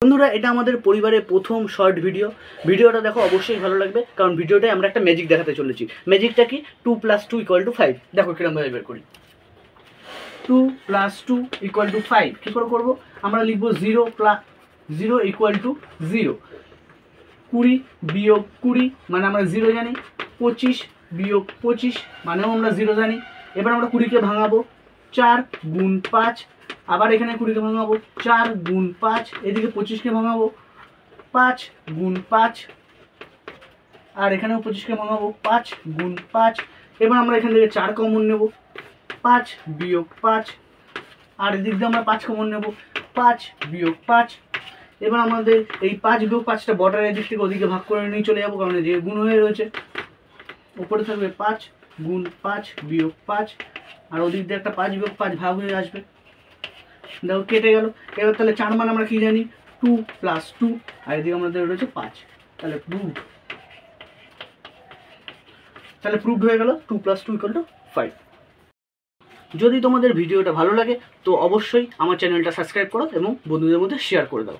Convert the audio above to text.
বন্ধুরা, এটা আমাদের পরিবারের প্রথম শর্ট ভিডিওটা দেখো, অবশ্যই ভালো লাগবে, কারণ ভিডিওটায় আমরা একটা ম্যাজিক দেখাতে চলেছি। ম্যাজিকটা কি? 2 + 2 = 5। দেখো কিরমভাবে বের করি। 2 + 2 = 5 কী করে করবো? আমরা লিখবো 0 + 0 = 0। 20 - 20 মানে আমরা 0 জানি। 25 - 25 মানেও আমরা 0 জানি। এবার আমরা 20কে ভাঙাবো 4 × 5। আবার এখানে 20কে ভাঙাবো 4 × 5। এদিকে 25কে ভাঙাবো 5 × 5। আর এখানেও 25কে ভাঙাবো 5 × 5। এবার আমরা এখান থেকে 4 কমন নেব, 5 - 5। আর এদিক দিয়ে আমরা 5 কমন নেব, 5 - 5। এবার আমাদের এই 5 - 5টা বর্ডারের দিক থেকে ওদিকে ভাগ করে নিয়ে চলে যাবো, কারণ যে গুণ হয়ে রয়েছে। উপরে থাকবে 5 × 5 - 5। আর ওদিক দিয়ে একটা 5 - 5 ভাগ হয়ে আসবে। দেখো কেটে গেল। এবার তাহলে 4 মান আমরা কি জানি? 2 + 2। আর এদিকে আমাদের রয়েছে 5। তাহলে প্রুভড হয়ে গেল 2 + 2 = 5। যদি তোমাদের ভিডিওটা ভালো লাগে তো অবশ্যই আমার চ্যানেলটা সাবস্ক্রাইব করো এবং বন্ধুদের মধ্যে শেয়ার করে দাও।